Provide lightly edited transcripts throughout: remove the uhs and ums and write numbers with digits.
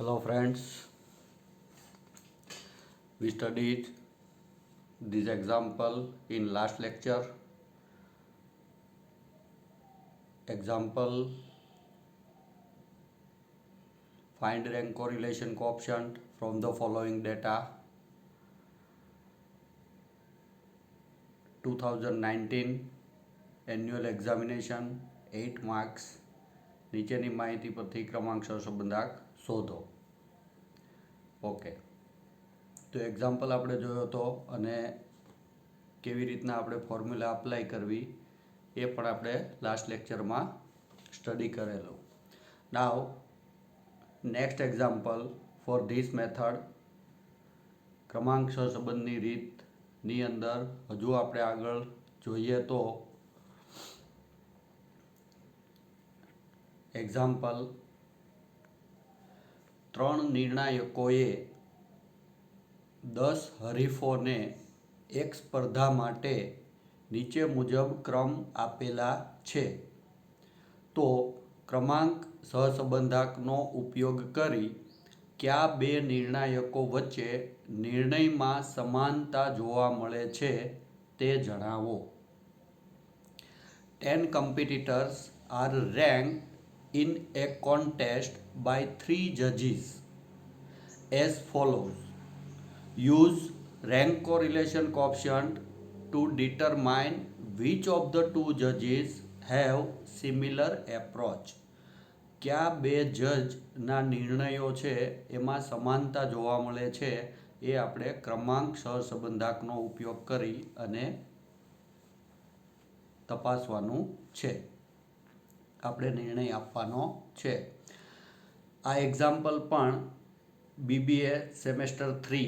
Hello friends, we studied this example in last lecture. Example, find rank correlation coefficient from the following data. 2019 annual examination 8 marks. નીચેની માહિતી પરથી ક્રમાંક સહસંબંધાંક શોધો. Okay, તો example આપણે જોયો હતો અને કેવી રીતના આપણે ફોર્મ્યુલા અપ્લાય કરવી એ પણ આપણે લાસ્ટ લેક્ચરમાં સ્ટડી કરેલું. Now next example for this method, ક્રમાંક સહસંબંધની રીતની અંદર હજુ આપણે આગળ જોઈએ તો એક્ઝામ્પલ, 3 નિર્ણાયકોએ 10 હરીફોને એક સ્પર્ધા માટે નીચે મુજબ ક્રમ આપેલા છે, તો ક્રમાંક સહસંબંધાંકનો ઉપયોગ કરી કયા બે નિર્ણાયકો વચ્ચે નિર્ણયમાં સમાનતા જોવા મળે છે તે જણાવો. 10 competitors are ranked in a contest by 3 judges as follows. Use rank correlation coefficient to determine which of the two judges have similar approach. કયા બે જજના નિર્ણયો છે એમાં સમાનતા જોવા મળે છે એ આપણે ક્રમાંક સહસંબંધાંકનો ઉપયોગ કરી અને તપાસવાનું છે, આપણે નિર્ણય આપવાનો છે. આ એક્ઝામ્પલ પણ BBA સેમેસ્ટર 3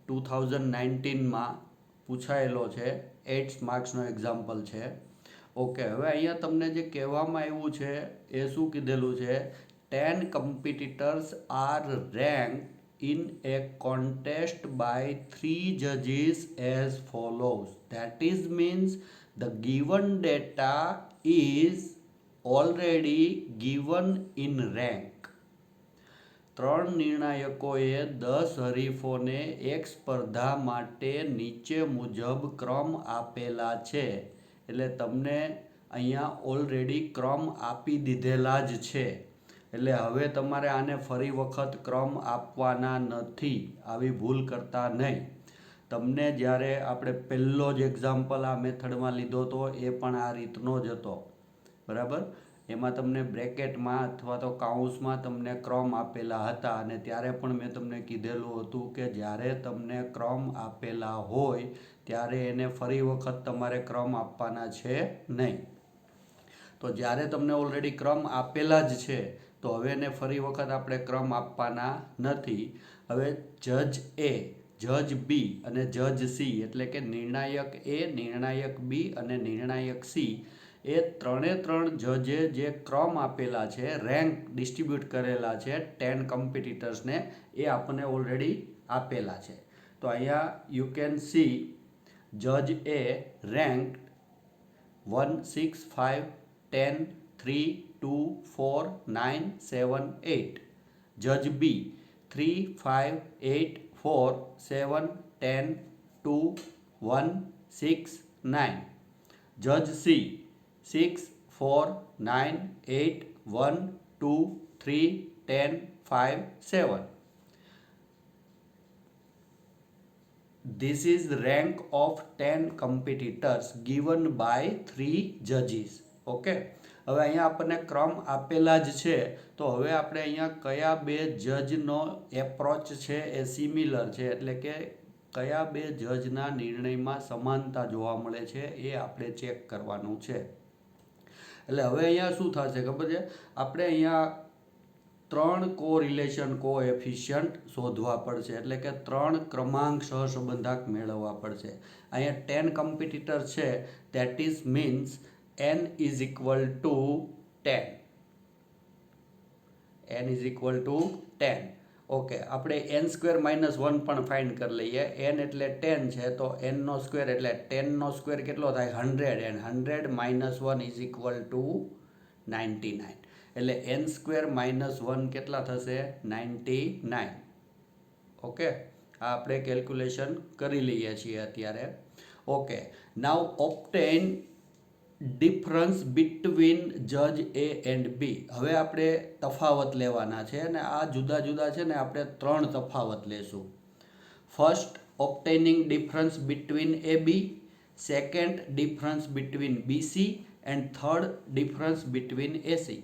2019માં પૂછાયેલો છે. 8 માર્ક્સનો એક્ઝામ્પલ છે. ઓકે, હવે અહીંયા તમને જે કહેવામાં આવ્યું છે એ શું કીધેલું છે? 10 competitors are ranked in a contest by 3 judges as follows. That is means the given data is already given in rank. 3 નિર્ણાયકોએ 10 હરીફોને એક સ્પર્ધા માટે નીચે મુજબ ક્રમ આપેલા છે, એટલે તમને અહીંયા ઓલરેડી ક્રમ આપી દીધેલા જ છે, એટલે હવે તમારે આને ફરી વખત ક્રમ આપવાના નથી. આવી ભૂલ કરતા નહીં. તમને જ્યારે આપણે પહેલો જ એક્ઝામ્પલ આ મેથડમાં લીધો હતો એ પણ આ રીતનો જ હતો, બરાબર? એમાં તમને બ્રેકેટમાં અથવા તો કાઉન્સમાં તમને ક્રમ આપેલા હતા અને ત્યારે પણ મેં તમને કીધેલું હતું કે જ્યારે તમને ક્રમ આપેલા હોય ત્યારે એને ફરી વખત તમારે ક્રમ આપવાના છે નહીં. તો જ્યારે તમને ઓલરેડી ક્રમ આપેલા જ છે તો હવે એને ફરી વખત આપણે ક્રમ આપવાના નથી. હવે જજ એ, જજ બી અને જજ સી, એટલે કે નિર્ણાયક એ, નિર્ણાયક બી અને નિર્ણાયક સી, એ ત્રણે જજે જે ક્રમ આપેલા છે, રેન્ક ડિસ્ટ્રીબ્યુટ કરેલા છે 10 કમ્પિટિટર્સને, એ આપણને ઓલરેડી આપેલા છે. તો અહીંયા યુ કેન સી જજ એ રેન્ક 1, 6, 5, 10, 3, 2, 4, 9, 7, 8. જજ બી 3, 5, 8, 4, 7, 10, 2, 1, 6, 9. જજ C 6, 4, 9, 8, 1, 2, 3, 10, 5, 7. This is rank of 10 competitors given by 3 judges. Okay, હવે અહીંયા આપણને ક્રમ આપેલા જ છે, તો હવે આપણે અહીંયા કયા બે જજનો એપ્રોચ છે એ સિમિલર છે, એટલે કે કયા બે જજના નિર્ણયમાં સમાનતા જોવા મળે છે એ આપણે ચેક કરવાનું છે. એટલે હવે અહીંયા શું થશે ખબર છે? આપણે અહીંયા 3 કોરિલેશન કોએફિશિયન્ટ શોધવા પડશે, એટલે કે 3 ક્રમાંક સહસંબંધાંક મેળવવા પડશે. અહીંયા 10 કમ્પિટિટર છે, that is means n is equal to 10. n is equal to 10. Okay, આપણે n² - 1 પણ ફાઇન્ડ કરી લઈએ. n એટલે 10 છે, તો n નો સ્ક્વેર એટલે 10 નો સ્ક્વેર કેટલો થાય? 100, and 100 - 1 is equal to 99. એટલે n સ્ક્વેર -1 કેટલા થશે 99. ઓકે, આ આપણે કેલ્ક્યુલેશન કરી લઈએ છીએ અત્યારે. ઓકે, નાવ ઓબ્ટેન ડિફરન્સ બિટવીન જજ એ એન્ડ બી. હવે આપણે તફાવત લેવાના છે અને આ જુદા જુદા છે ને આપણે 3 તફાવત લેશું. First, obtaining difference between A B. Second, difference between BC. And third, difference between AC.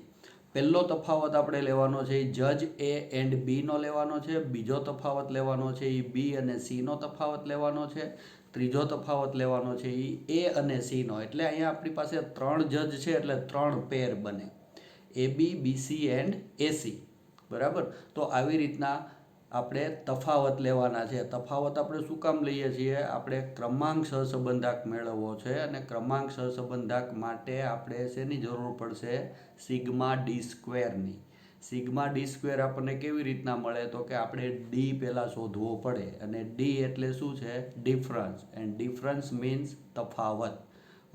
પહેલો તફાવત આપણે લેવાનો છે એ જજ એ એન્ડ બીનો લેવાનો છે. બીજો તફાવત લેવાનો છે એ બી અને સીનો તફાવત લેવાનો છે. ત્રીજો તફાવત લેવાનો છે એ અને સીનો. એટલે અહીંયા આપણી પાસે 3 જજ છે એટલે 3 પેર બને, એ બી, બીસી એન્ડ એસી. બરાબર. તો આવી રીતના આપણે તફાવત લેવાના છે. તફાવત આપણે શું કામ લઈએ છીએ? આપણે ક્રમાંક સહસંબંધાંક મેળવવો છે અને ક્રમાંક સહસંબંધાંક માટે આપણે શેની જરૂર પડશે? સિગ્મા ડી સ્ક્વેરની. સિગ્મા ડી સ્ક્વેર આપણને કેવી રીતના મળે? તો કે આપણે ડી પહેલાં શોધવો પડે અને ડી એટલે શું છે? ડિફરન્સ. એન્ડ ડિફરન્સ મીન્સ તફાવત.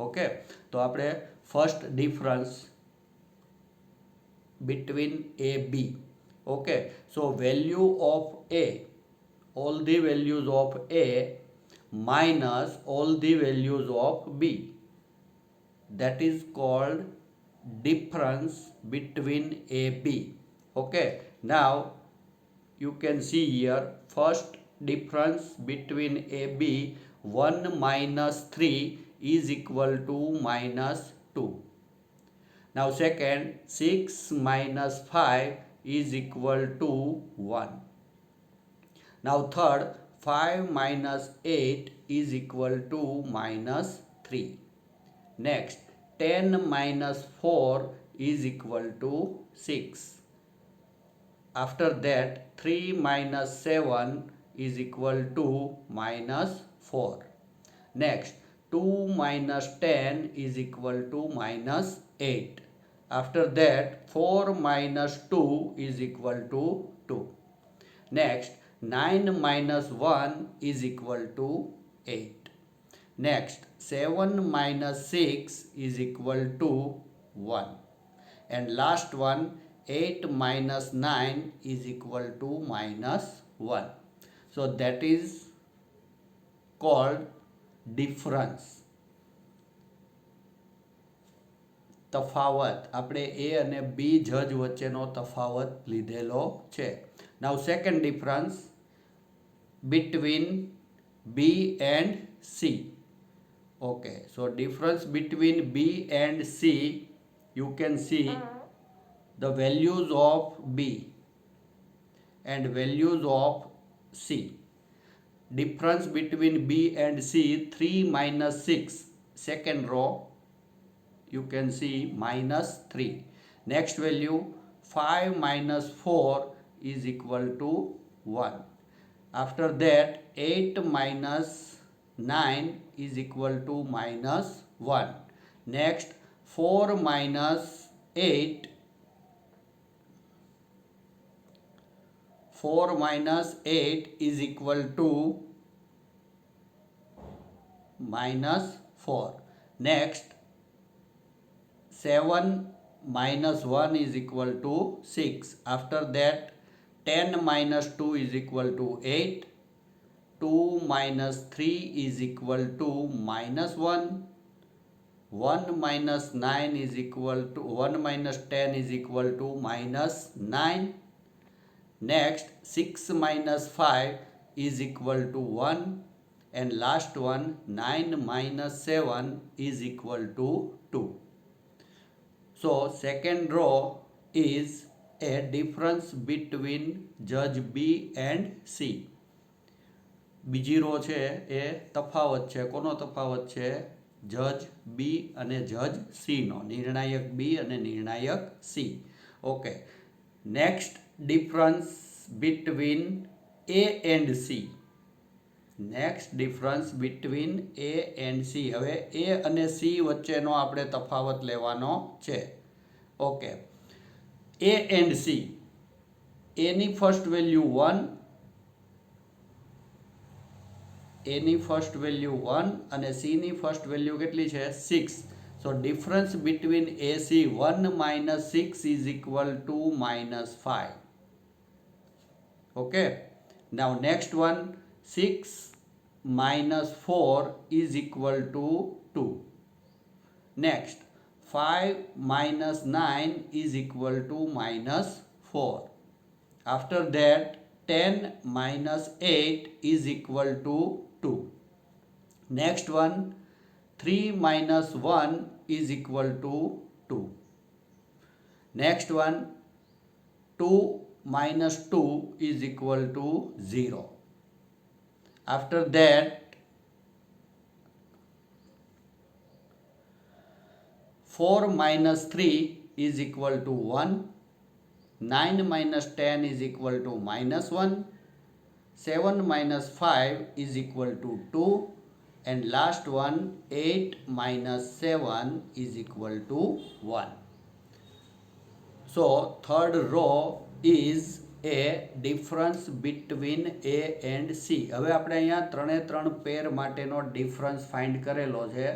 ઓકે, તો આપણે first difference between A B. Okay, so value of A, all the values of A minus all the values of B, that is called difference between A B. Okay, now you can see here first difference between A B, 1 minus 3 is equal to -2. Now second, 6 minus 5 is equal to 1. Now third, 5 minus 8 is equal to -3. Next, 10 minus 4 is equal to 6. After that, 3 minus 7 is equal to -4. Next, 2 minus 10 is equal to -8. After that, 4 minus 2 is equal to 2. Next, 9 minus 1 is equal to 8. Next, 7 minus 6 is equal to 1. And last one, 8 minus 9 is equal to -1. So that is called difference. તફાવત. આપણે એ અને બી જજ વચ્ચેનો તફાવત લીધેલો છે. Now second difference between B and C. Okay, so difference between B and C, you can see the values of B and values of C. Difference between B and C, 3 minus 6, second row, you can see -3. Next value, 5 minus 4 is equal to 1. After that, 8 minus 9 is equal to -1. Next, 4 minus 8 is equal to -4. Next, 7 minus 1 is equal to 6. After that, 10 minus 2 is equal to 8. 2 minus 3 is equal to -1. 1 minus 9 is equal to 1 minus 10 is equal to -9. Next, 6 minus 5 is equal to 1. And last one, 9 minus 7 is equal to 2. So second row is a difference between judge B and C. બીજી row છે એ તફાવત છે. કોનો તફાવત છે? જજ બી અને જજ સી નો. નિર્ણાયક બી અને નિર્ણાયક C. Okay, next difference between A and C. Next difference between A and C. હવે એ અને સી વચ્ચેનો આપણે તફાવત લેવાનો છે. Okay, A and C. Any first value 1, any first value 1 અને સીની ફર્સ્ટ વેલ્યુ કેટલી છે? 6. So difference between AC 1 minus 6 is equal to minus 5. Okay. Now next one, 6 minus 4 is equal to 2. Next, 5 minus 9 is equal to minus 4. After that, 10 minus 8 is equal to 2. Next one, 3 minus 1 is equal to 2. Next one, 2 minus 2 is equal to 0. After that, 4 minus 3 is equal to 1. 9 minus 10 is equal to minus 1. 7 minus 5 is equal to 2. And last one, 8 minus 7 is equal to 1. So third row is a difference between A and C. હવે આપણે અહીંયા ત્રણે ત્રણ પેર માટેનો difference find કરેલો છે,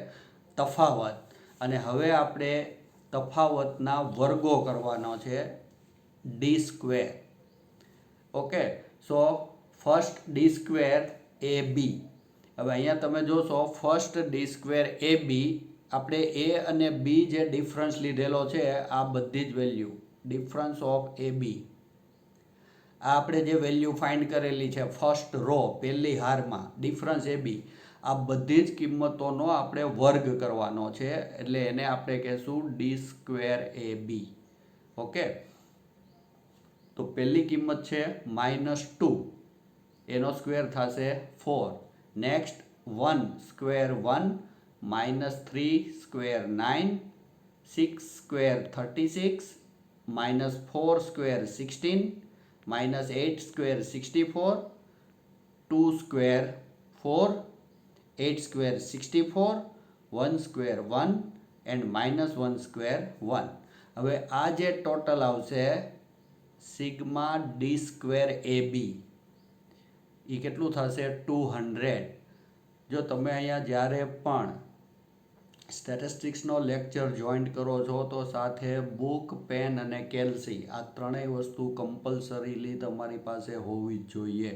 તફાવત. અને હવે આપણે તફાવતના વર્ગો કરવાનો છે, D square. Okay, so first D square A B. હવે અહીંયા તમે જોશો first D square A B, આપણે એ અને બી જે ડિફરન્સ લીધેલો છે આ બધી જ વેલ્યુ, ડિફરન્સ ઓફ એ બી, આ આપણે જે વેલ્યુ ફાઇન્ડ કરેલી છે ફર્સ્ટ રો પહેલી હારમાં, ડિફરન્સ એ બી, આ બધી જ કિંમતોનો આપણે વર્ગ કરવાનો છે, એટલે એને આપણે કહેશું D square A B. Okay, તો પહેલી કિંમત છે -2, એનો સ્ક્વેર થશે 4. Next 1 square 1, -3 square 9, 6 square 36, -4 square 16, -8 square 64, 2 square 4, 8 square 64, 1 square 1 and -1 square 1. હવે આ જે ટોટલ આવશે સિગ્મા ડી સ્ક્વેર એ બી, એ કેટલું થશે 200. જો તમે અહીંયા જ્યારે પણ સ્ટેટિસ્ટિક્સનો લેક્ચર જોઈન્ટ કરો છો તો સાથે બુક, પેન અને કેલ્સી, આ ત્રણેય વસ્તુ કમ્પલસરીલી તમારી પાસે હોવી જ જોઈએ,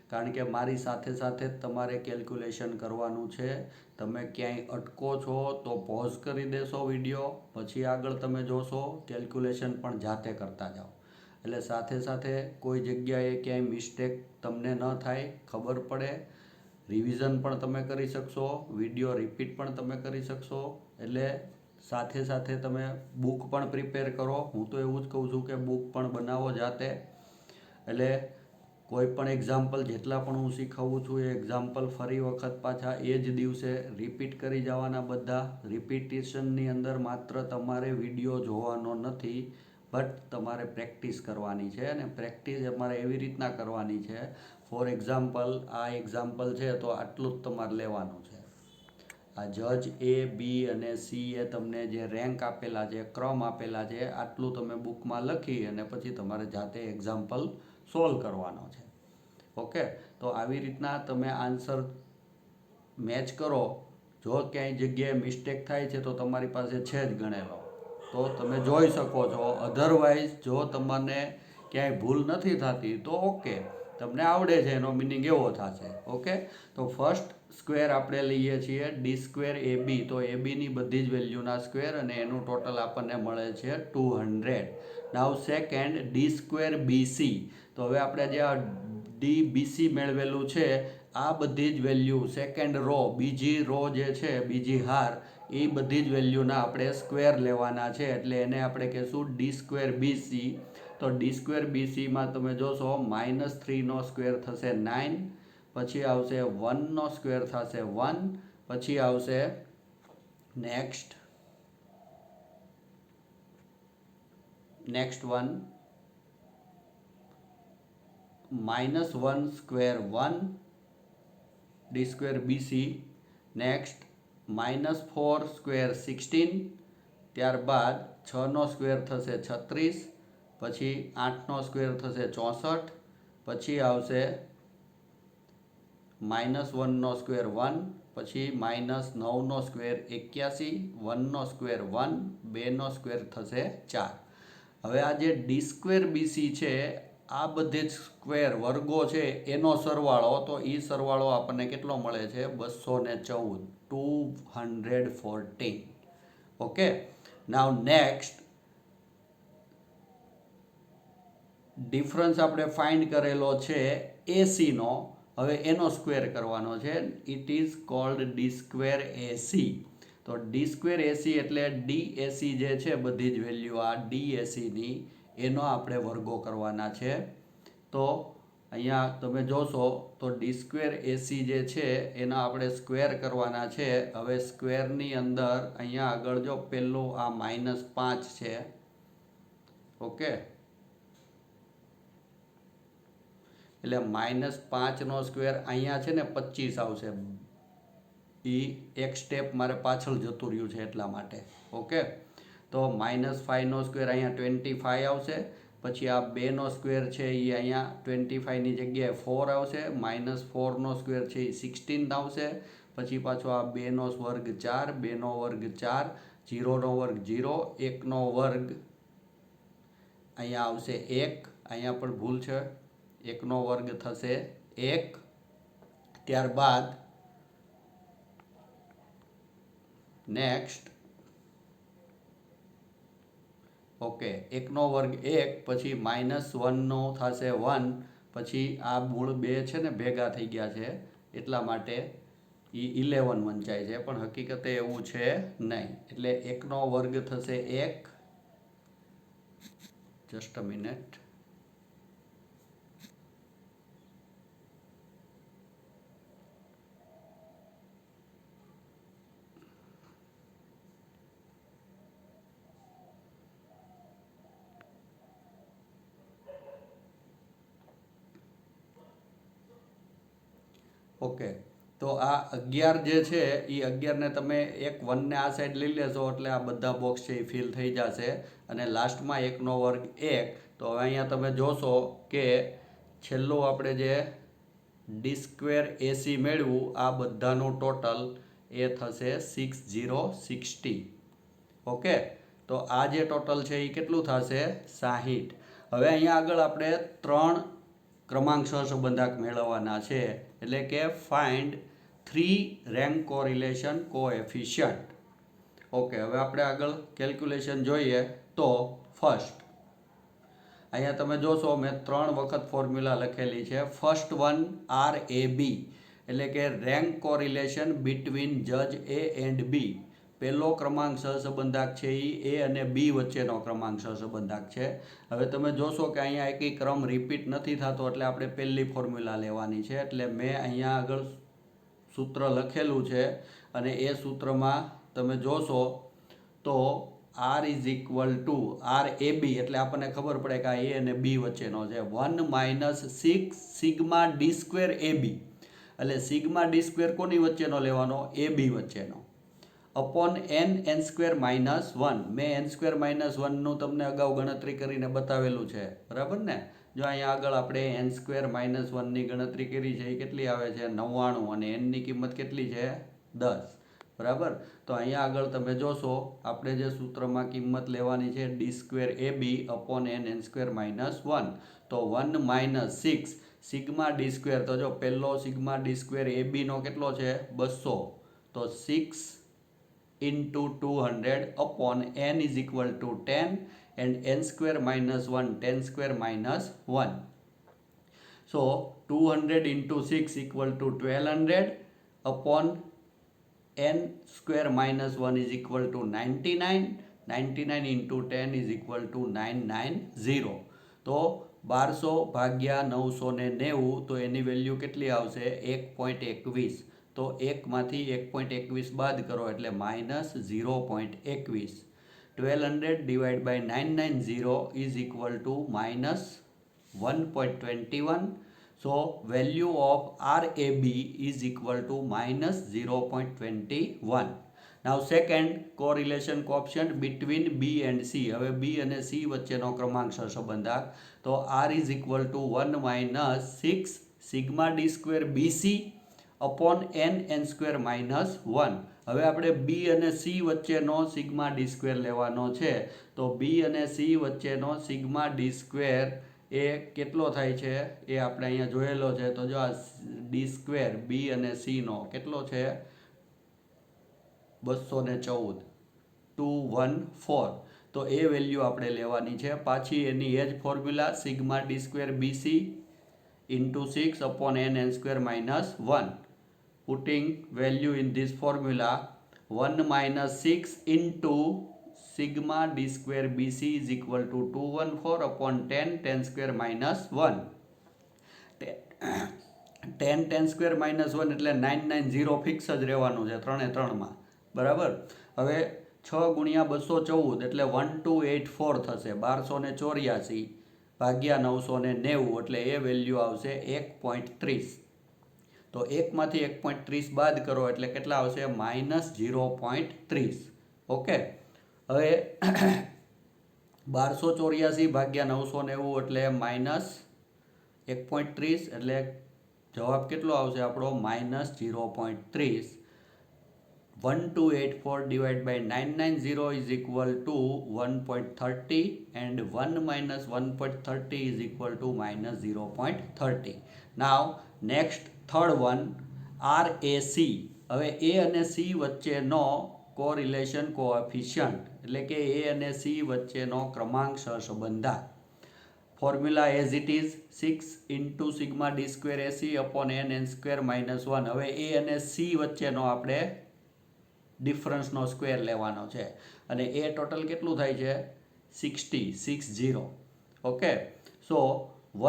કારણ કે મારી સાથે સાથે જ તમારે કેલ્ક્યુલેશન કરવાનું છે. તમે ક્યાંય અટકો છો તો પોઝ કરી દેશો વિડીયો, પછી આગળ તમે જોશો, કેલ્ક્યુલેશન પણ જાતે કરતા જાઓ, એટલે સાથે સાથે કોઈ જગ્યાએ ક્યાંય મિસ્ટેક તમને ન થાય, ખબર પડે. રિવિઝન પણ તમે કરી શકશો, વિડીયો રિપીટ પણ તમે કરી શકશો, એટલે સાથે સાથે તમે બુક પણ પ્રિપેર કરો. હું તો એવું જ કહું છું કે બુક પણ બનાવો જાતે, એટલે કોઈ પણ એક્ઝામ્પલ જેટલા પણ હું શીખવું છું એ એક્ઝામ્પલ ફરી વખત પાછા એ જ દિવસે રિપીટ કરી જવાના બધા. રિપીટેશનની અંદર માત્ર તમારે વિડીયો જોવાનો નથી, બટ તમારે પ્રેક્ટિસ કરવાની છે, અને પ્રેક્ટિસ અમારે એવી રીતના કરવાની છે. ફોર એક્ઝામ્પલ, આ એક્ઝામ્પલ છે તો આટલું જ તમારે લેવાનું છે. આ જજ એ, બી અને સી એ તમને જે રેન્ક આપેલા છે, ક્રમ આપેલા છે, આટલું તમે બુકમાં લખી અને પછી તમારે જાતે એક્ઝામ્પલ સોલ્વ કરવાનો છે. ઓકે, તો આવી રીતના તમે આન્સર મેચ કરો. જો ક્યાંય જગ્યાએ મિસ્ટેક થાય છે તો તમારી પાસે છે જ ગણેલો, તો તમે જોઈ શકો છો. અધરવાઇઝ જો તમને ક્યાંય ભૂલ નથી થતી તો ઓકે, તમને આવડે છે એનો મિનિંગ એવો થશે. ઓકે, તો ફર્સ્ટ સ્ક્વેર આપણે લઈએ છીએ ડી સ્ક્વેર એ બી, તો એ બીની બધી જ વેલ્યુના સ્ક્વેર, અને એનું ટોટલ આપણને મળે છે 200. નાવ સેકન્ડ ડી સ્ક્વેર બીસી, તો હવે આપણે જે આ ડી બીસી મેળવેલું છે આ બધી જ વેલ્યુ સેકન્ડ રો, બીજી રો જે છે, બીજી હાર, એ બધી જ વેલ્યુના આપણે સ્ક્વેર લેવાના છે, એટલે એને આપણે કહીશું ડી સ્ક્વેર બીસી. તો ડી સ્ક્વેર બીસીમાં તમે જોશો -3નો સ્ક્વેર થશે 9, પછી આવશે 1નો સ્ક્વેર થશે 1, પછી આવશે next one -1 square 1, D square BC. Next -4 square 16, ત્યારબાદ 6નો સ્ક્વેર થશે 36, પછી 8નો સ્ક્વેર થશે 64, પછી આવશે -1નો સ્ક્વેર 1, પછી -9નો સ્ક્વેર 81, 1નો સ્ક્વેર 1, 2નો સ્ક્વેર થશે 4. હવે આ જે ડી સ્ક્વેર બીસી છે આ બધે જ સ્ક્વેર વર્ગો છે એનો સરવાળો, તો એ સરવાળો આપણને કેટલો મળે છે? 214, 214. ઓકે, નાવ નેક્સ્ટ ડિફરન્સ આપણે ફાઇન્ડ કરેલો છે એસીનો, હવે એનો સ્ક્વેર કરવાનો છે. It is called D square AC. તો ડી સ્ક્વેર એસી એટલે ડીએસી જે છે બધી જ વેલ્યુ આ ડીએસીની એનો આપણે વર્ગો કરવાના છે. તો અહીંયા તમે જોશો તો ડી સ્ક્વેર એસી જે છે એના આપણે સ્ક્વેર કરવાના છે. હવે સ્ક્વેરની અંદર અહીંયા આગળ જો પહેલું આ -5 છે. ઓકે, એટલે -5નો સ્ક્વેર અહીંયા છે ને 25 આવશે. એ એક સ્ટેપ મારે પાછળ જતું રહ્યું છે એટલા માટે. ઓકે, તો -5નો સ્ક્વેર અહીંયા 25 આવશે. પછી આ 2નો સ્ક્વેર છે એ અહીંયા 25ની જગ્યાએ 4 આવશે. -4નો સ્ક્વેર છે એ 16 આવશે. પછી પાછો આ 2નો વર્ગ 4, 2નો વર્ગ 4, 0નો વર્ગ 0, 1નો વર્ગ અહીંયા આવશે 1, અહીંયા પણ ભૂલ છે, 1નો વર્ગ થશે 1. ત્યારબાદ નેક્સ્ટ ઓકે, 1નો વર્ગ 1, પછી -1નો થશે 1, પછી આ મૂળ 2 છે ને ભેગા થઈ ગયા છે એટલા માટે એ 11 વંચાય છે, પણ હકીકતે એવું છે નહીં. એટલે 1નો વર્ગ થશે 1. Just a minute. ઓકે, તો આ 11 જે છે એ 11ને તમે એક 1ને આ સાઈડ લઈ લેશો એટલે આ બધા બોક્સ છે એ ફિલ થઈ જશે. અને લાસ્ટમાં 1નો વર્ગ 1. તો હવે અહીંયા તમે જોશો કે છેલ્લું આપણે જે ડી સ્ક્વેર એસી મેળવ્યું આ બધાનું ટોટલ એ થશે 6060. ઓકે, તો આ જે ટોટલ છે એ કેટલું થશે? 60. હવે અહીંયા આગળ આપણે 3 ક્રમાંક સહસંબંધક મેળવવાના છે, એટલે કે find 3 rank correlation coefficient. Okay, હવે આપણે આગળ કેલ્ક્યુલેશન જોઈએ. તો ફર્સ્ટ અહીંયા તમે જોશો મેં 3 વખત ફોર્મ્યુલા લખેલી છે. ફર્સ્ટ વન RAB એટલે કે રેન્ક કોરિલેશન બિટવીન જજ A એન્ડ B. પહેલો ક્રમાંક સહસંબંધક છે એ A અને B વચ્ચેનો ક્રમાંક સહસંબંધક છે. હવે તમે જોશો કે અહીંયા એકેય ક્રમ રિપીટ નથી થતો એટલે આપણે પહેલી ફોર્મ્યુલા લેવાની છે. એટલે મેં અહીંયા આગળ સૂત્ર લખેલું છે અને એ સૂત્રમાં તમે જોશો તો R is equal to RAB એટલે આપણને ખબર પડે કે આ A અને B વચ્ચેનો છે. 1 - 6 સિગ્મા ડી સ્ક્વેર AB એટલે સિગ્મા ડી સ્ક્વેર કોની વચ્ચેનો લેવાનો? AB વચ્ચેનો. Upon n square -1. મેં n² -1નું તમને અગાઉ ગણતરી કરીને બતાવેલું છે, બરાબર ને? જો અહીંયા આગળ આપણે n² -1ની ગણતરી કરી છે એ કેટલી આવે છે? 99. અને nની કિંમત કેટલી છે? 10. બરાબર, તો અહીંયા આગળ તમે જોશો આપણે જે સૂત્રમાં કિંમત લેવાની છે D square AB upon n² -1. તો 1 - 6 સિગ્મા ડી સ્ક્વેર, તો જો પહેલો સિગ્મા ડી સ્ક્વેર ABનો કેટલો છે? 200. તો 6 into 200 upon n is equal to 10 and n square minus 1, 10 square minus 1. So 200 into 6 equal to 1200 upon n square minus 1 is equal to 99. 99 into 10 is equal to 990. તો 1200 ભાગ્યા 990 તો એની value કેટલી આવશે? 1.21. તો 1માંથી 1.21 બાદ કરો એટલે -0.21. 1200 divided by 990 is equal to -1.21. So value of RAB is equal to -0.21. Now second correlation coefficient between B and C. હવે B અને C વચ્ચેનો ક્રમાંક સહસંબંધક. તો R is equal to 1 - 6 sigma d square BC upon n square minus 1। હવે આપણે b અને c વચ્ચેનો sigma D square લેવાનો છે, તો b અને c વચ્ચેનો સિગ્મા ડી સ્ક્વેર એ કેટલો થાય છે એ આપણે અહીંયા જોયેલો છે। તો જો આ ડી સ્ક્વેર b અને c નો કેટલો છે 214 214। તો એ વેલ્યુ આપણે લેવાની છે। પાછી એની એ જ formula sigma D square BC into 6 upon n square minus 1, putting value in this formula 1 minus 6 into sigma d square bc is equal to 214 upon 10 square minus 1। 10 square minus 1 એટલે 990 fix જ રહેવાનું છે ત્રણે ત્રણમાં, બરાબર। હવે 6 ગુણ્યા 214 એટલે 1284 થશે, 1284 ભાગ્યા 990 એટલે એ વેલ્યુ આવશે 1.30। તો 1 માંથી 1.30 બાદ કરો એટલે કેટલા આવશે -0.30। ઓકે, હવે 1284 ભાગ્યા 990 એટલે -1.30 એટલે જવાબ કેટલો આવશે આપણો -0.30। 1284 divided by 990 is equal to 1.30 and 1 minus 1.30 is equal to -0.30। Now next third one RAC। હવે A અને C વચ્ચેનો કોરિલેશન કોએફિશિયન્ટ એટલે કે A અને C વચ્ચેનો ક્રમાંક સહસંબંધાંક formula as it is 6 into sigma D square AC upon n square minus 1। હવે A અને C વચ્ચેનો આપણે ડિફરન્સનો સ્ક્વેર લેવાનો છે અને એ ટોટલ કેટલું થાય છે 60। Okay, so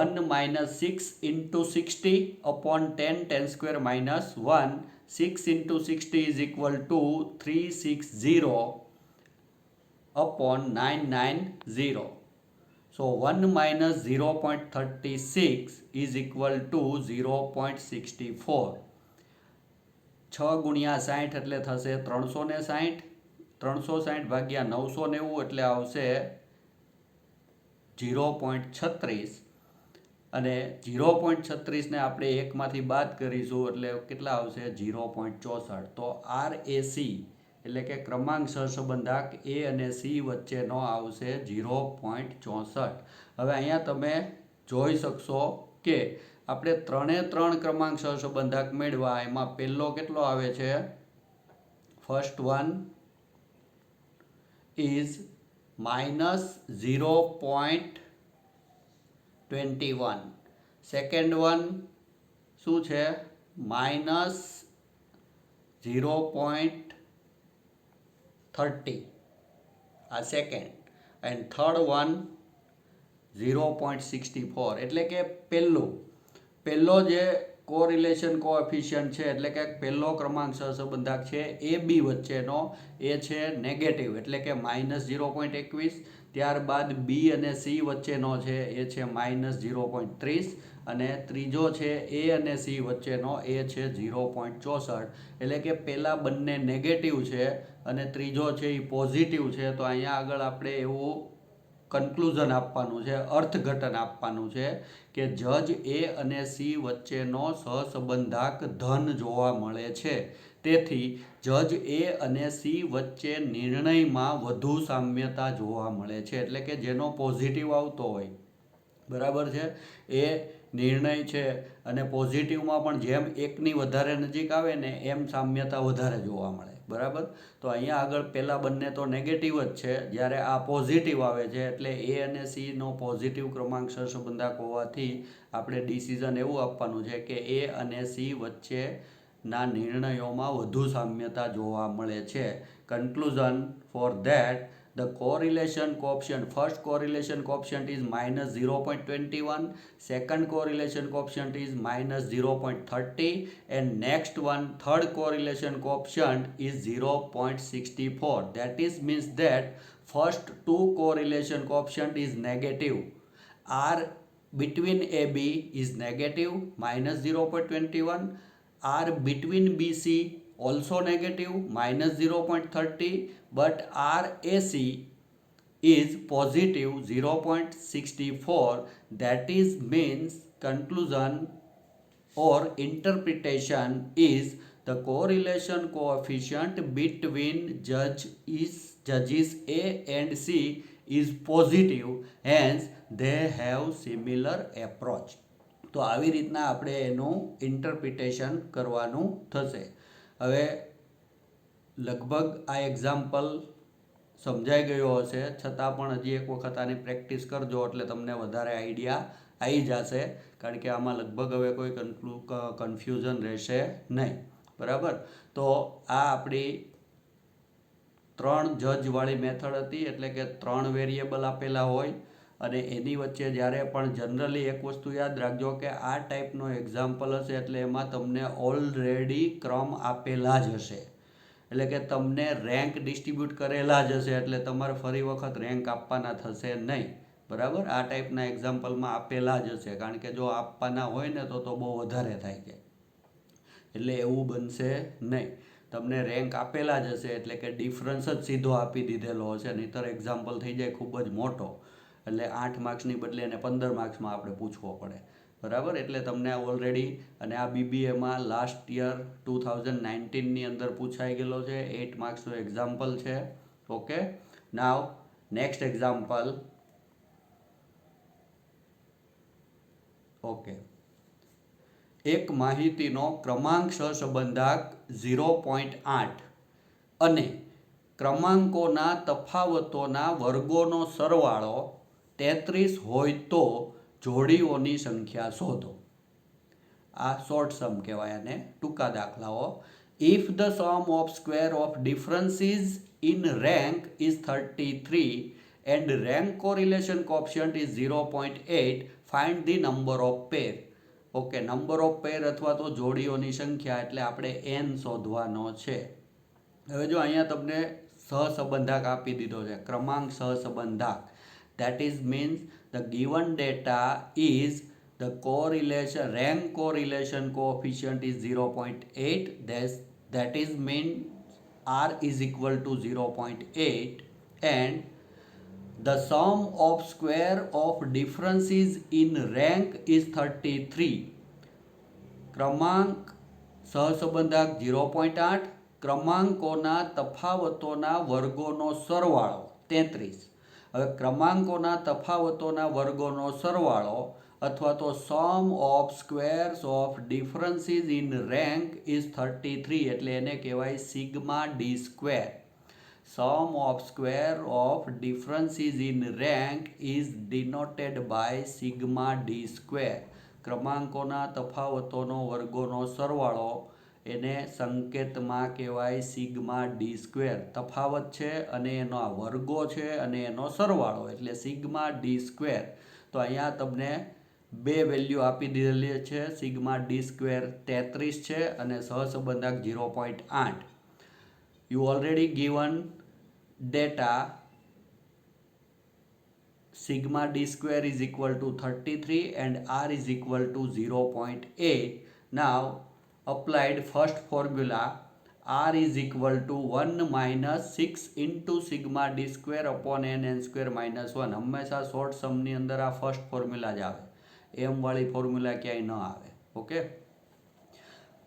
1 minus 6 into 60 upon 10 square minus 1, 6 into 60 is equal to 360 upon 990। so 1 minus 0.36 is equal to 0.64। 6 ગુણ્યા 60 એટલે થશે 360, 360 ભાગ્યા 990 એટલે આવશે 0.36 અને 0.36 ને આપણે 1 માંથી બાદ કરીશું એટલે કેટલા આવશે 0.64। તો RAC એટલે કે ક્રમાંક સહસંબંધાંક A અને C વચ્ચેનો આવશે 0.64। હવે અહીંયા તમે જોઈ શકશો કે આપણે ત્રણે ત્રણ ક્રમાંક સહસંબંધાંક મેળવા, એમાં પહેલો કેટલો આવે છે first one is -0.21, second one શું છે -0.30 આ સેકન્ડ, એન્ડ થર્ડ વન 0.64। એટલે કે પહેલો જે કોરિલેશન કોએફિશિયન્ટ છે એટલે કે પહેલો ક્રમાંક સહસંબંધાંક છે એ બી વચ્ચેનો એ છે નેગેટિવ એટલે કે -0.21। ત્યારબાદ બી અને સી વચ્ચેનો છે એ છે -0.30 અને ત્રીજો છે એ અને સી વચ્ચેનો એ છે 0.64। એટલે કે પહેલા બંને નેગેટિવ છે અને ત્રીજો છે એ પોઝિટિવ છે। તો અહીંયા આગળ આપણે એવું કન્ક્લુઝન આપવાનું છે, અર્થઘટન આપવાનું છે કે જજ એ અને સી વચ્ચેનો સહસંબંધાંક ધન જોવા મળે છે, તેથી જજ એ અને સી વચ્ચે નિર્ણયમાં વધુ સામ્યતા જોવા મળે છે। એટલે કે જેનો પોઝિટિવ આવતો હોય, બરાબર છે, એ નિર્ણય છે અને પોઝિટિવમાં પણ જેમ એકની વધારે નજીક આવે ને એમ સામ્યતા વધારે જોવા મળે, બરાબર। તો અહીંયા આગળ પહેલાં બંને તો નેગેટિવ જ છે, જ્યારે આ પોઝિટિવ આવે છે એટલે એ અને સીનો પોઝિટિવ ક્રમાંક સહસંબંધાંક હોવાથી આપણે ડિસિઝન એવું આપવાનું છે કે એ અને સી વચ્ચેના નિર્ણયોમાં વધુ સામ્યતા જોવા મળે છે। Conclusion for that the correlation coefficient, first correlation coefficient is -0.21, second correlation coefficient is -0.30 and next one third correlation coefficient is 0.64। that is means that first two correlation coefficient is negative, R between AB is negative -0.21, R between BC also negative -0.30, but RAC is positive 0.64। that is means conclusion or interpretation is the correlation coefficient between judges A and C is positive, hence they have similar approach. તો આવી રીતના આપણે એનું interpretation કરવાનું થશે. હવે લગભગ આ એક્ઝામ્પલ સમજાઈ ગયો હશે, છતાં પણ હજી એક વખત આની પ્રેક્ટિસ કરજો એટલે તમને વધારે આઈડિયા આવી જશે, કારણ કે આમાં લગભગ હવે કોઈ કન્ફ્યુઝન રહેશે નહીં. બરાબર. તો આ આપણી 3 જજવાળી મેથડ હતી, એટલે કે 3 વેરિયેબલ આપેલા હોય અને એની વચ્ચે જ્યારે પણ જનરલી એક વસ્તુ યાદ રાખજો કે આ ટાઈપનો એક્ઝામ્પલ હશે એટલે એમાં તમને ઓલરેડી ક્રમ આપેલા જ હશે, એટલે કે તમને રેન્ક ડિસ્ટ્રીબ્યુટ કરેલા જ હશે, એટલે તમારે ફરી વખત રેન્ક આપવાના થશે નહીં. બરાબર. આ ટાઈપના એક્ઝામ્પલમાં આપેલા જ હશે, કારણ કે જો આપવાના હોય ને તો બહુ વધારે થાય છે, એટલે એવું બનશે નહીં. તમને રેન્ક આપેલા જ હશે એટલે કે ડિફરન્સ જ સીધો આપી દીધેલો હશે, નહીંતર એક્ઝામ્પલ થઈ જાય ખૂબ જ મોટો, એટલે 8 માર્ક્સની બદલે એને 15 માર્ક્સમાં આપણે પૂછવો પડે. બરાબર. એટલે તમને આ ઓલરેડી, અને આ બીબીએમાં લાસ્ટ યર 2019ની અંદર પૂછાઈ ગયેલો છે, 8 માર્ક્સનો એક્ઝામ્પલ છે. Okay. Now next example. Okay. એક માહિતીનો ક્રમાંક સહસંબંધાંક 0.8 અને ક્રમાંકોના તફાવતોના વર્ગોનો સરવાળો 33 હોય તો જોડીઓની સંખ્યા શોધો. આ શોર્ટ સમ કહેવાય આને, ટૂંકા દાખલાઓ. If the sum of square of differences in rank is 33 and rank correlation coefficient is 0.8, find the number of pair. Okay. Number of pair અથવા તો જોડીઓની સંખ્યા, એટલે આપણે n શોધવાનો છે. હવે જો અહીંયા તમને સહસંબંધાંક આપી દીધો છે, ક્રમાંક સહસંબંધાંક. That is means the given data is the correlation, rank correlation coefficient is 0.8. That is means R is equal to 0.8 and the sum of square of differences in rank is 33. ક્રમાંક સહસંબંધાંક 0.8, ક્રમાંકોના તફાવતોના વર્ગોનો સરવાળો 33. હવે ક્રમાંકોના તફાવતોના વર્ગોનો સરવાળો અથવા તો sum of squares of differences in rank is 33, એટલે એને કહેવાય sigma D square. Sum of square of differences in rank is denoted by sigma D square. ક્રમાંકોના તફાવતોનો વર્ગોનો સરવાળો એને સંકેતમાં કહેવાય સિગ્મા ડી સ્ક્વેર. તફાવત છે અને એનો આ વર્ગો છે અને એનો સરવાળો, એટલે સિગ્મા ડી સ્ક્વેર. તો અહીંયા તમને બે વેલ્યુ આપી દીધેલી છે. સિગ્મા ડી સ્ક્વેર 33 છે અને સહસંબંધાંક 0.8. You already given data sigma d square is equal to 33 and r is equal to 0.8. Now applied first formula, r is equal to 1 minus 6 into sigma d square upon n square minus 1. હંમેશા short Samni અંદર આ first formula જ આવે, એમ વાળી formula ક્યાંય ન આવે. Okay.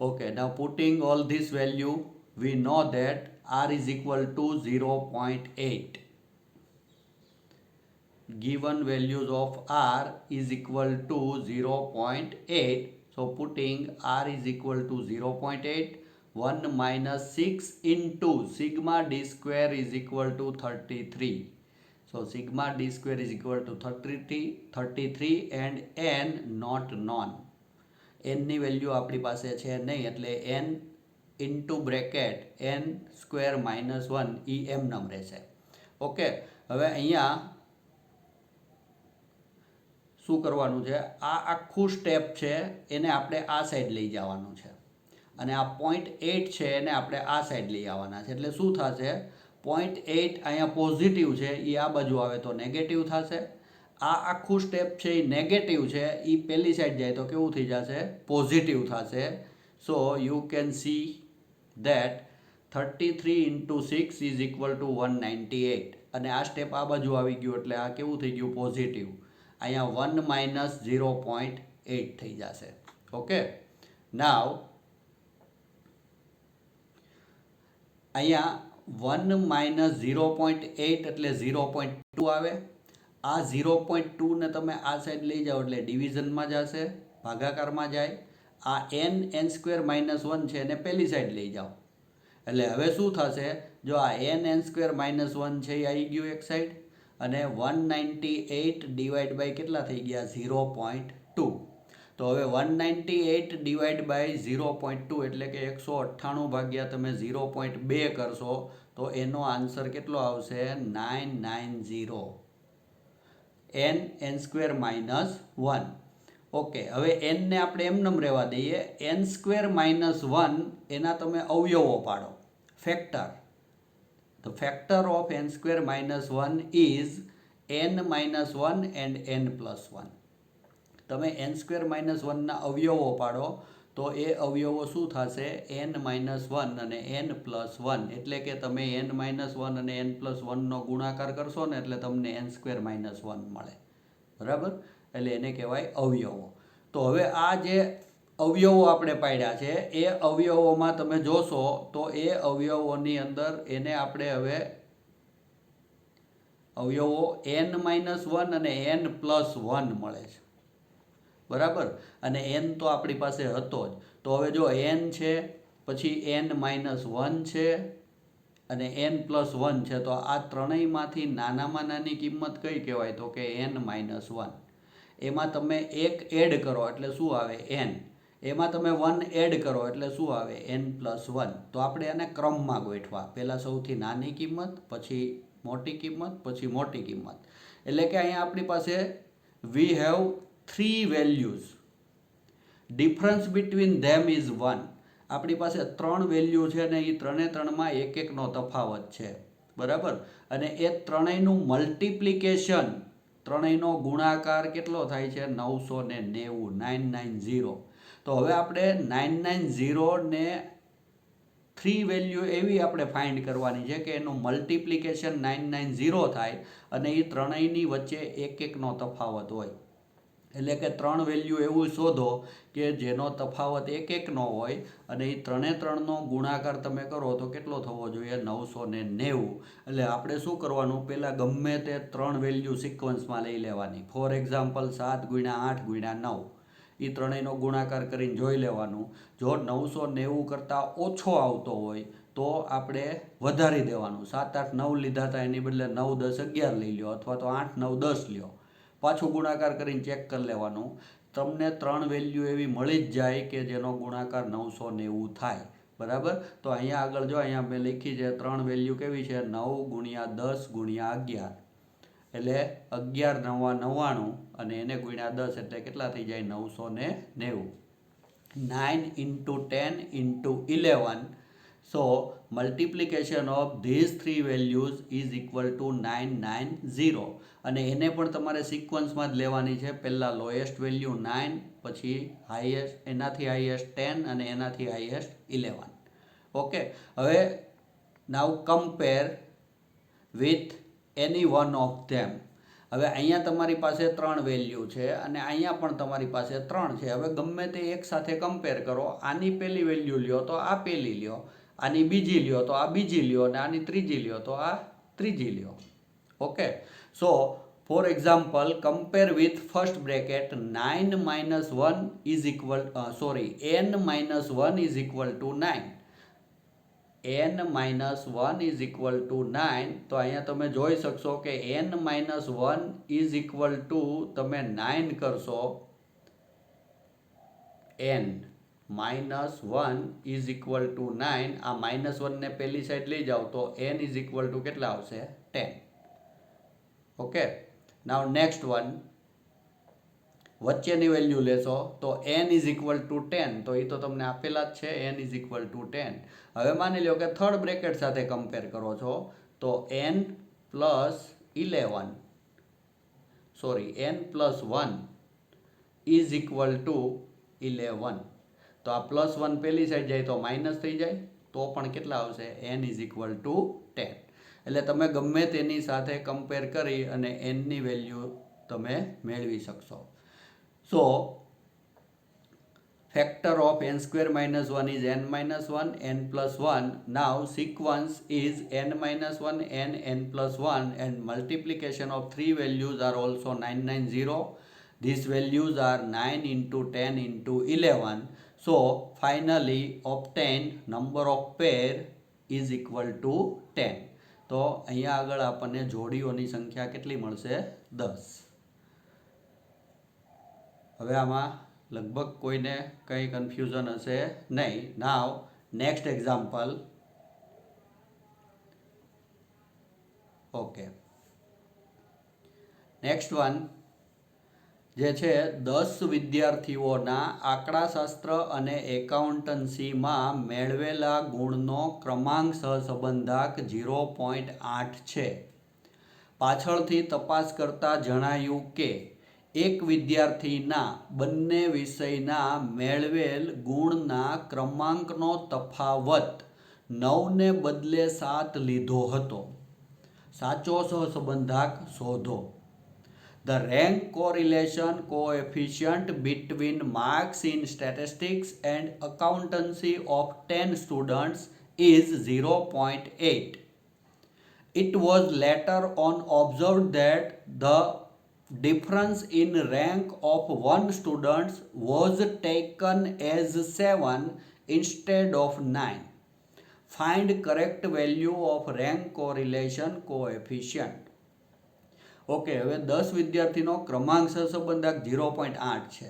Okay. now putting all this value, we know that r is equal to 0.8. given values of r is equal to 0.8. so putting r is equal to 0.8, 1 minus 6 into sigma d square is equal to 33. so sigma d square is equal to 33 and n not known. n ની value આપણી પાસે છે નહીં, એટલે n into bracket n square minus 1 એ એમ નમ રહેશે. Okay. હવે અહીંયા શું કરવાનું છે, આ આખું સ્ટેપ છે એને આપણે આ સાઈડ લઈ જવાનું છે અને આ 0.8 છે એને આપણે આ સાઈડ લઈ આવવાના છે. એટલે શું થશે, 0.8 અહીંયા પોઝિટિવ છે એ આ બાજુ આવે તો નેગેટિવ થશે. આ આખું સ્ટેપ છે એ નેગેટિવ છે, એ પહેલી સાઈડ જાય તો કેવું થઈ જશે, પોઝિટિવ થશે. So you can see that 33 into 6 is equal to 198 અને આ સ્ટેપ આ બાજુ આવી ગયું એટલે આ કેવું થઈ ગયું, પોઝિટિવ. અહીંયા 1 minus 0.8 થઈ જશે. ઓકે. નાવ અહીંયા 1 માઇનસ 0.8 એટલે 0.2 આવે. આ 0.2 ને તમે આ સાઈડ લઈ જાઓ એટલે ડિવિઝનમાં જશે, ભાગાકારમાં જાય. આ n સ્ક્વેર માઇનસ 1 છે એને પહેલી સાઈડ લઈ જાઓ એટલે હવે શું થશે, જો આ n સ્ક્વેર માઇનસ 1 છે એ આવી ગયું એક સાઈડ, અને 198 ડિવાઈડ બાય કેટલા થઈ ગયા 0.2. તો હવે 198 ડિવાઈડ બાય 0.2 એટલે કે 198 ભાગ્યા તમે 0.2 કરશો તો એનો આન્સર કેટલો આવશે 990 n સ્ક્વેર માઇનસ 1. ઓકે, હવે n ને આપણે એમનેમ રહેવા દઈએ. n સ્ક્વેર માઇનસ 1 એના તમે અવયવો પાડો, factor. The factor of n square minus 1 is n minus 1 and n plus 1. તમે n square minus 1 ના અવયવો પાડો તો એ અવયવો શું થશે n minus 1 અને n plus 1. એટલે કે તમે n minus 1 અને n plus 1 નો ગુણાકાર કરશો ને એટલે તમને n square minus 1 મળે. બરાબર, એટલે એને કહેવાય અવયવો. તો હવે આ જે અવયવો આપણે પાડ્યા છે એ અવયવોમાં તમે જોશો તો એ અવયવોની અંદર એને આપણે હવે અવયવો n માઇનસ 1 અને n પ્લસ 1 મળે છે. બરાબર, અને n તો આપણી પાસે હતો જ. તો હવે જો n છે, પછી n માઇનસ 1 છે અને n પ્લસ 1 છે, તો આ ત્રણેયમાંથી નાનામાં નાની કિંમત કઈ કહેવાય તો કે n માઇનસ 1. એમાં તમે એક એડ કરો એટલે શું આવે n, એમાં તમે 1 એડ કરો એટલે શું આવે n પ્લસ 1. તો આપણે એને ક્રમમાં ગોઠવા, પહેલાં સૌથી નાની કિંમત, પછી મોટી કિંમત, પછી મોટી કિંમત. એટલે કે અહીંયા આપણી પાસે we have 3 values, difference between them is 1. આપણી પાસે 3 વેલ્યુ છે ને એ ત્રણેમાં એક એકનો તફાવત છે. બરાબર, અને એ ત્રણેયનું મલ્ટિપ્લિકેશન, ત્રણેયનો ગુણાકાર કેટલો થાય છે 990. તો હવે આપણે 990 ને 3 વેલ્યુ એવી આપણે ફાઇન્ડ કરવાની છે કે એનું મલ્ટિપ્લિકેશન 990 થાય અને એ ત્રણેયની વચ્ચે એક એકનો તફાવત હોય. એટલે કે 3 વેલ્યુ એવું શોધો કે જેનો તફાવત એક એકનો હોય અને એ ત્રણનો ગુણાકાર તમે કરો તો કેટલો થવો જોઈએ 990. એટલે આપણે શું કરવાનું, પહેલાં ગમે તે 3 વેલ્યુ સિક્વન્સમાં લઈ લેવાની. ફોર એક્ઝામ્પલ 7 × 8 × 9 એ ત્રણેયનો ગુણાકાર કરીને જોઈ લેવાનું. જો 990 કરતાં ઓછો આવતો હોય તો આપણે વધારી દેવાનું. 7 8 9 લીધા હતા એની બદલે 9 10 11 લઈ લો, અથવા તો 8 9 10 લ્યો. પાછું ગુણાકાર કરીને ચેક કરી લેવાનું. તમને 3 વેલ્યુ એવી મળી જ જાય કે જેનો ગુણાકાર 990 થાય. બરાબર, તો અહીંયા આગળ જો અહીંયા મેં લખી છે 3 વેલ્યુ કેવી છે 9 × 10 × 11, એટલે 11 9 99 અને એને ગુણ્યા 10 એટલે કેટલા થઈ જાય 990. 9 × 10 × 11. So multiplication of these 3 values is equal to 990. અને એને પણ તમારે સિક્વન્સમાં જ લેવાની છે. પહેલાં લોએસ્ટ વેલ્યુ 9, પછી હાઈએસ્ટ, એનાથી હાઈએસ્ટ 10 અને એનાથી હાઈએસ્ટ 11. ઓકે, હવે now compare with any one of them. હવે અહીંયા તમારી પાસે 3 વેલ્યુ છે અને અહીંયા પણ તમારી પાસે 3 છે. હવે ગમે તે એક સાથે કમ્પેર કરો. આની પહેલી વેલ્યુ લ્યો તો આ પહેલી લ્યો, આની બીજી લ્યો તો આ બીજી લ્યો, અને આની ત્રીજી લ્યો તો આ ત્રીજી લ્યો. Okay, so for example compare with first bracket 9 - 1 is equal n - 1 is equal to 9. n - 1 is equal to 9. તો અહીંયા તમે જોઈ શકશો કે n - 1 ઇઝ ઇક્વલ ટુ તમે 9 કરશો, n - 1 ઇઝ ઇક્વલ ટુ 9. આ -1 ને પહેલી સાઈડ લઈ જાઓ તો n ઇઝ ઇક્વલ ટુ કેટલા આવશે 10. ઓકે, નાવ નેક્સ્ટ વન, વચ્ચેની વેલ્યુ લેશો તો n ઇઝ ઇક્વલ ટુ 10. તો એ તો તમને આપેલા જ છે, n ઇઝ ઇક્વલ ટુ 10. હવે માની લો કે થર્ડ બ્રેકેટ સાથે કમ્પેર કરો છો તો n plus 1 is equal to 11. તો આ +1 પહેલી સાઈડ જાય તો માઇનસ થઈ જાય, તો પણ કેટલા આવશે n ઇઝ ઇક્વલ ટુ 10. એટલે તમે ગમે તેની સાથે કમ્પેર કરી અને nની વેલ્યુ તમે મેળવી શકશો. સો factor of n square minus 1 is n minus 1, n plus 1. Now sequence is n minus 1, n plus 1, and multiplication of three values are also 990. These values are 9 into 10 into 11. So finally obtained number of pair is equal to 10. તો અહીંયા આગળ આપણને જોડીઓની સંખ્યા કેટલી મળશે? 10. હવે આમાં લગભગ કોઈને કંઈ કન્ફ્યુઝન હશે નહીં. Now next example. Okay, next one જે છે 10 વિદ્યાર્થીઓના આંકડાશાસ્ત્ર અને એકાઉન્ટન્સીમાં મેળવેલા ગુણનો ક્રમાંક સહસંબંધાંક 0.8 છે. પાછળથી તપાસ કરતા જણાયું કે એક વિદ્યાર્થીના બંને વિષયના મેળવેલ ગુણના ક્રમાંકનો તફાવત 9 ને બદલે 7 લીધો હતો. સાચો સહસંબંધાંક શોધો. The rank correlation coefficient between marks in statistics and accountancy of 10 students is 0.8. It was later on observed that the difference in rank of one student was taken as 7 instead of 9. Find correct value of rank correlation coefficient. Okay, હવે 10 વિદ્યાર્થીનો ક્રમાંક સહસંબંધાંક 0.8 છે.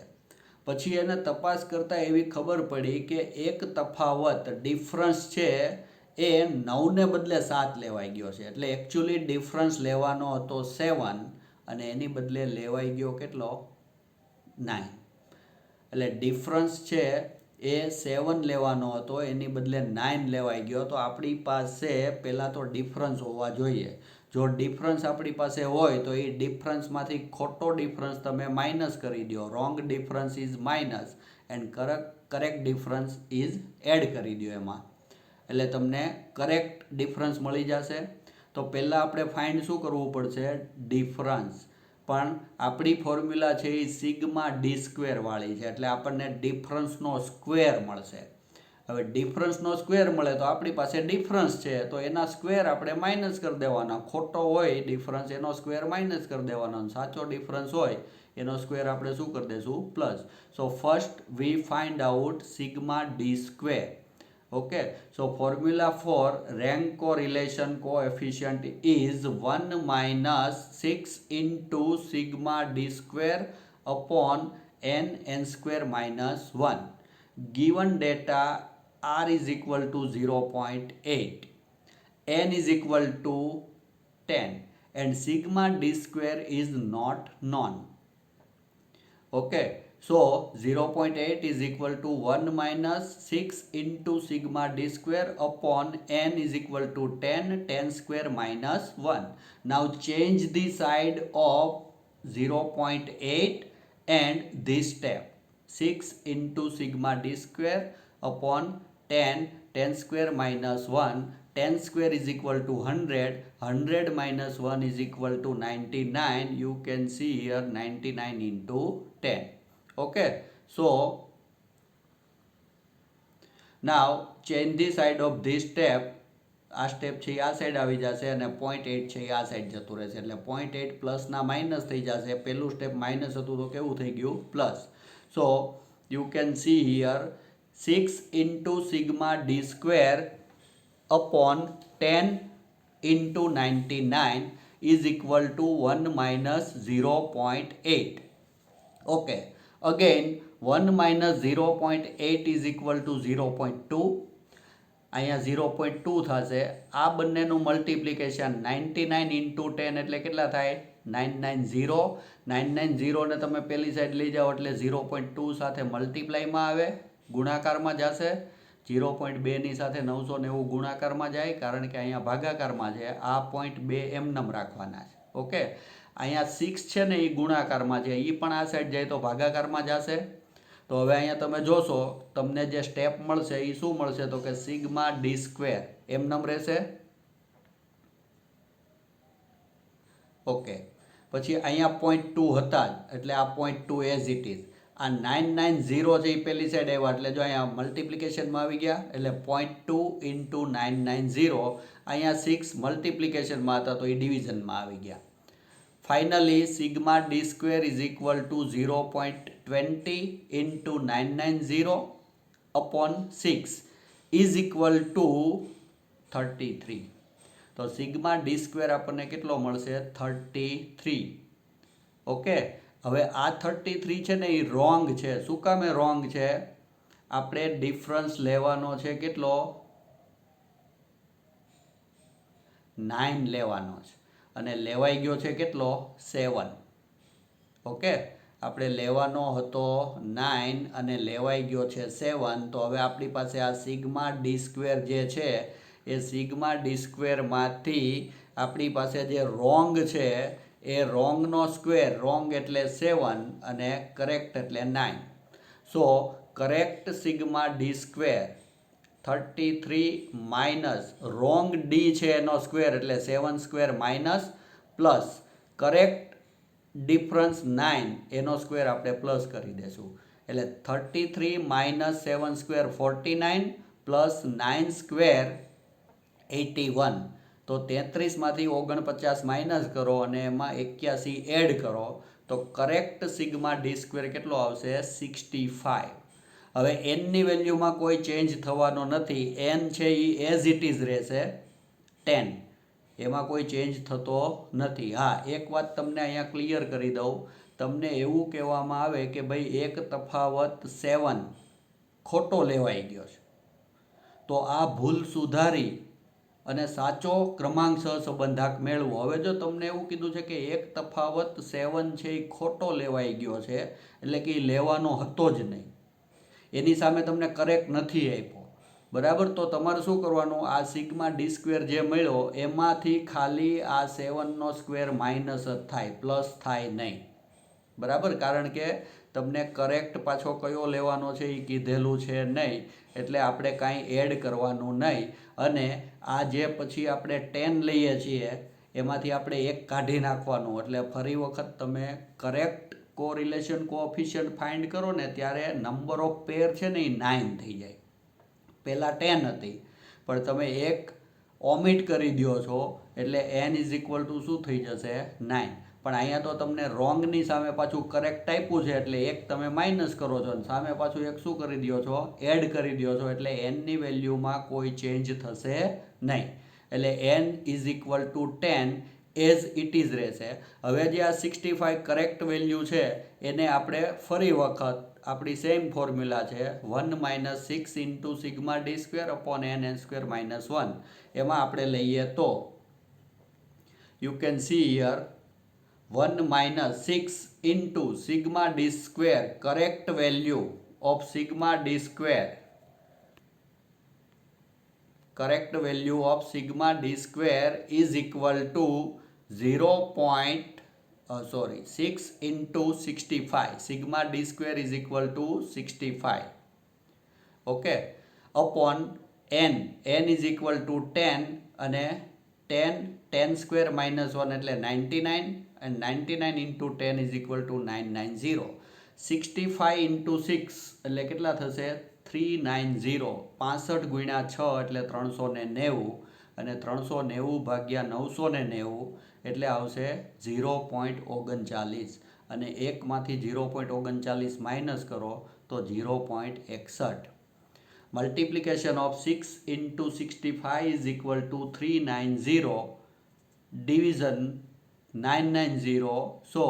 પછી એને તપાસ કરતાં એવી ખબર પડી કે એક તફાવત ડિફરન્સ છે એ 9 ને બદલે 7 લેવાઈ ગયો છે. એટલે એકચ્યુઅલી ડિફરન્સ લેવાનો હતો 7 અને એની બદલે લેવાઈ ગયો કેટલો? 9. એટલે ડિફરન્સ છે એ 7 લેવાનો હતો, એની બદલે 9 લેવાઈ ગયો. તો આપણી પાસે પહેલાં તો ડિફરન્સ હોવા જોઈએ. જો ડિફરન્સ આપણી પાસે હોય તો એ ડિફરન્સમાંથી ખોટો ડિફરન્સ તમે માઇનસ કરી દો. Wrong difference is minus and correct difference is add કરી દો એમાં, એટલે તમને કરેક્ટ ડિફરન્સ મળી જશે. તો પહેલાં આપણે ફાઇન્ડ શું કરવું પડશે? ડિફરન્સ. પણ આપણી ફોર્મ્યુલા છે એ સિગ્મા ડી સ્ક્વેર વાળી છે, એટલે આપણને ડિફરન્સનો સ્ક્વેર મળશે. હવે ડિફરન્સનો સ્ક્વેર મળે તો આપણી પાસે ડિફરન્સ છે તો એના સ્ક્વેર આપણે માઇનસ કરી દેવાના. ખોટો હોય ડિફરન્સ એનો સ્ક્વેર માઇનસ કરી દેવાનો, સાચો ડિફરન્સ હોય એનો સ્ક્વેર આપણે શું કરી દઈશું? Plus. So first V find out sigma D square. Okay, so formula for rank correlation coefficient is 1 minus 6 into sigma d square upon n square minus 1. Given data r is equal to 0.8, n is equal to 10 and sigma d square is not known. Okay, so 0.8 is equal to 1 minus 6 into sigma d square upon n is equal to 10, 10 square minus 1. Now change the side of 0.8 and this step. 6 into sigma d square upon 10, 10 square minus 1. 10 square is equal to 100. 100 minus 1 is equal to 99. You can see here 99 into 10. Okay, so now change the side of this step. આ step છે આ side આવી જશે અને 0.8 છે આ side જતું રહેશે, એટલે 0.8 પ્લસના માઇનસ થઈ જશે. પહેલું સ્ટેપ માઇનસ હતું તો કેવું થઈ ગયું? Plus. So you can see here 6 into sigma d square upon 10 into 99 is equal to 1 minus 0.8. Okay, again 1 minus 0.8 is equal to 0.2. અહીંયા 0.2 થશે. આ બંનેનું મલ્ટિપ્લિકેશન 99 into 10 એટલે કેટલા થાય? 990. 990 ને તમે પેલી સાઈડ લઈ જાઓ એટલે 0.2 સાથે મલ્ટીપ્લાયમાં આવે, ગુણાકારમાં જશે. 0.2 ની સાથે 990 ગુણાકારમાં જાય, કારણ કે અહીંયા ભાગાકારમાં છે. આ 0.2 એમનેમ રાખવાના છે. ઓકે, અહીંયા 6 છે ને એ ગુણાકારમાં છે, એ પણ આ સાઈડ જાય તો ભાગાકારમાં જશે. તો હવે અહીંયા તમે જોશો તમને જે સ્ટેપ મળશે એ શું મળશે? તો કે સિગ્મા ડી સ્ક્વેર એમનેમ રહેશે. ઓકે, પછી અહીંયા 0.2 હતા જ એટલે આ 0.2 એઝ ઇટ ઇઝ. આ 990 છે એ પેલી સાઈડ આવ્યા એટલે જો અહીંયા મલ્ટિપ્લિકેશનમાં આવી ગયા એટલે 0.2 ઇન્ટુ 990 અહીંયા 6 મલ્ટિપ્લિકેશનમાં હતા તો એ ડિવિઝનમાં આવી ગયા. Finally sigma D square is equal to 0.20 into 990 upon 6 is equal to 33. તો સિગ્મા ડી સ્ક્વેર આપણને કેટલો મળશે 33. ઓકે, હવે આ 33 છે ને એ રોંગ છે. શું કામ એ રોંગ છે? આપણે ડિફરન્સ લેવાનો છે કેટલો 9 લેવાનો છે અને લેવાઈ ગયો છે કેટલો 7. ઓકે, આપણે લેવાનો હતો 9 અને લેવાઈ ગયો છે 7. તો હવે આપણી પાસે આ સિગ્મા ડી સ્ક્વેર જે છે એ સિગ્મા ડી સ્ક્વેરમાંથી આપણી પાસે જે રોંગ છે એ રોંગનો સ્ક્વેર, રોંગ એટલે 7 અને કરેક્ટ એટલે 9. So correct sigma D square 33 minus wrong D છે એનો સ્ક્વેર એટલે 7 square minus plus correct difference 9 એનો સ્ક્વેર આપણે પ્લસ કરી દઈશું એટલે 33 માઇનસ 7 સ્ક્વેર 49 પ્લસ 9 સ્ક્વેર 81. તો 33માંથી 49 માઇનસ કરો અને એમાં 81 એડ કરો તો કરેક્ટ સિગ્મા ડી સ્ક્વેર કેટલો આવશે 65. હવે એનની વેલ્યુમાં કોઈ ચેન્જ થવાનો નથી. એન છે એ એઝ ઇટ ઇઝ રહેશે 10, એમાં કોઈ ચેન્જ થતો નથી. હા, એક વાત તમને અહીંયા ક્લિયર કરી દઉં. તમને એવું કહેવામાં આવે કે ભાઈ એક તફાવત 7 ખોટો લેવાઈ ગયો છે તો આ ભૂલ સુધારી અને સાચો ક્રમાંક સહસંબંધાંક મેળવો. હવે જો તમને એવું કીધું છે કે એક તફાવત 7 છે એ ખોટો લેવાઈ ગયો છે એટલે કે એ લેવાનો હતો જ નહીં, એની સામે તમને કરેક્ટ નથી આપ્યો, બરાબર, તો તમારે શું કરવાનું? આ સિગ્મા ડી સ્ક્વેર જે મળ્યો એમાંથી ખાલી આ 7નો સ્ક્વેર માઇનસ જ થાય, પ્લસ થાય નહીં, બરાબર, કારણ કે તમને કરેક્ટ પાછો કયો લેવાનો છે એ કીધેલું છે નહીં એટલે આપણે કાંઈ એડ કરવાનું નહીં. અને આ જે પછી આપણે 10 લઈએ છીએ એમાંથી આપણે 1 કાઢી નાખવાનું એટલે ફરી વખત તમે કરેક્ટ કોરિલેશન કોએફિશિયન્ટ ફાઇન્ડ કરો ને ત્યારે નંબર ઓફ પેર છે ને એ 9 થઈ જાય. પહેલાં 10 હતી પણ તમે 1 ઓમિટ કરી દો છો એટલે n ઇઝ ઇક્વલ ટુ શું થઈ જશે 9. પણ અહીંયા તો તમને રોંગની સામે પાછું કરેક્ટ આપ્યું છે એટલે 1 તમે માઇનસ કરો છો અને સામે પાછું 1 શું કરી દો છો? એડ કરી દો છો એટલે nની વેલ્યુમાં કોઈ ચેન્જ થશે નહીં એટલે n is equal to 10 as it is રહેશે. હવે જે આ 65 કરેક્ટ વેલ્યુ છે એને આપણે ફરી વખત આપણી સેમ ફોર્મ્યુલા છે 1 minus 6 into sigma D square upon n square minus 1 એમાં આપણે લઈએ તો you can see here 1 minus 6 into sigma d square, correct value of sigma d square, correct value of sigma d square is equal to 6 into 65. Sigma d square is equal to 65. Okay, upon n is equal to 10 અને 10 square minus 1 એટલે 99 and 99 into 10 is equal to 990. 65 into 6 એટલે કેટલા થશે 390. 65 ગુણ્યા 6 એટલે 390 અને 390 ભાગ્યા 990 એટલે આવશે 0.39 અને 1માંથી 0.39 માઇનસ કરો તો 0.61. Multiplication of 6 into 65 is equal to 390. Division 990. So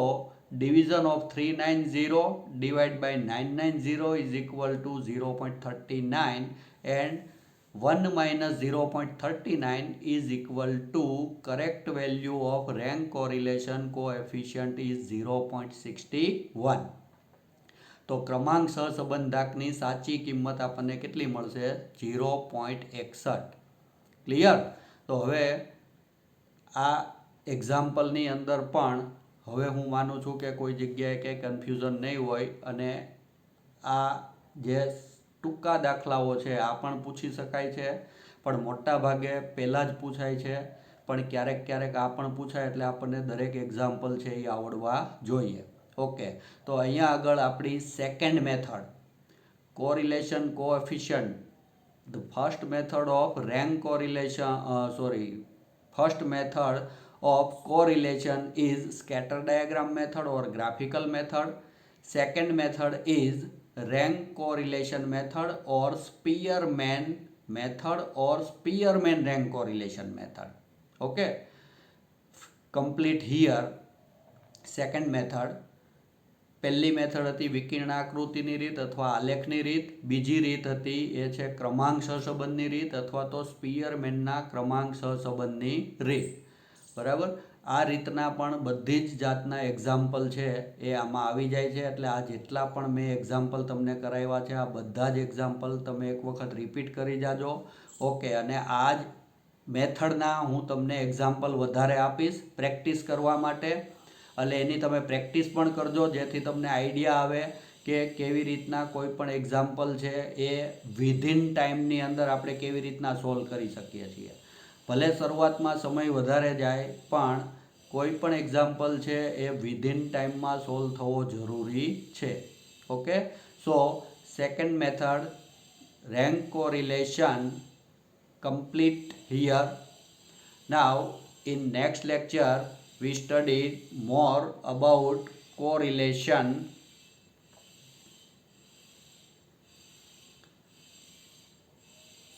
division of 390 divided by 990 is equal to 0.39 and 1 minus 0.39 is equal to correct value of rank correlation coefficient is 0.61. તો ક્રમાંક સહસંબંધાંકની સાચી કિંમત આપણને કેટલી મળશે 0.61. ક્લિયર? તો હવે આ એક્ઝામ્પલની અંદર પણ હવે હું માનું છું કે કોઈ જગ્યાએ કંઈ કન્ફ્યુઝન નહીં હોય અને આ જે ટૂંકા દાખલાઓ છે આ પણ પૂછી શકાય છે પણ મોટા ભાગે પહેલાં જ પૂછાય છે પણ ક્યારેક ક્યારેક આ પણ પૂછાય એટલે આપણને દરેક એક્ઝામ્પલ છે એ આવડવા જોઈએ. ઓકે, તો અહીંયા આગળ આપણી second method correlation coefficient. The first method of rank correlation first method of correlation is scatter diagram method or graphical method. Second method is rank correlation method or Spearman method or Spearman rank correlation method. Okay, complete here. Second method, પહેલી method હતી વિકિરણાકૃતિની રીત અથવા આલેખની રીત. બીજી રીત હતી એ છે ક્રમાંક સહસંબંધની રીત અથવા તો સ્પિયરમેનના ક્રમાંક સહસંબંધની રીત. બરાબર, આ રીતના પણ બધી જ જાતના એક્ઝામ્પલ છે એ આમાં આવી જાય છે. એટલે આ જેટલા પણ મેં એક્ઝામ્પલ તમને કરાવ્યા છે આ બધા જ એક્ઝામ્પલ તમે એક વખત રિપીટ કરી જાજો. ઓકે, અને આ જ મેથડના હું તમને એક્ઝામ્પલ વધારે આપીશ પ્રેક્ટિસ કરવા માટે. એટલે એની તમે પ્રેક્ટિસ પણ કરજો જેથી તમને આઈડિયા આવે કે કેવી રીતના કોઈ પણ એક્ઝામ્પલ છે એ વિધિન ટાઈમની અંદર આપણે કેવી રીતના સોલ્વ કરી શકીએ છીએ. ભલે શરૂઆતમાં સમય વધારે જાય પણ કોઈ પણ એક્ઝામ્પલ છે એ વિધિન ટાઈમમાં સોલ્વ થવો જરૂરી છે. Okay, so second method rank correlation complete here. Now in next lecture we studied more about correlation.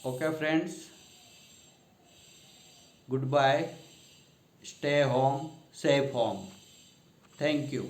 Okay friends, goodbye, stay home, safe home. Thank you.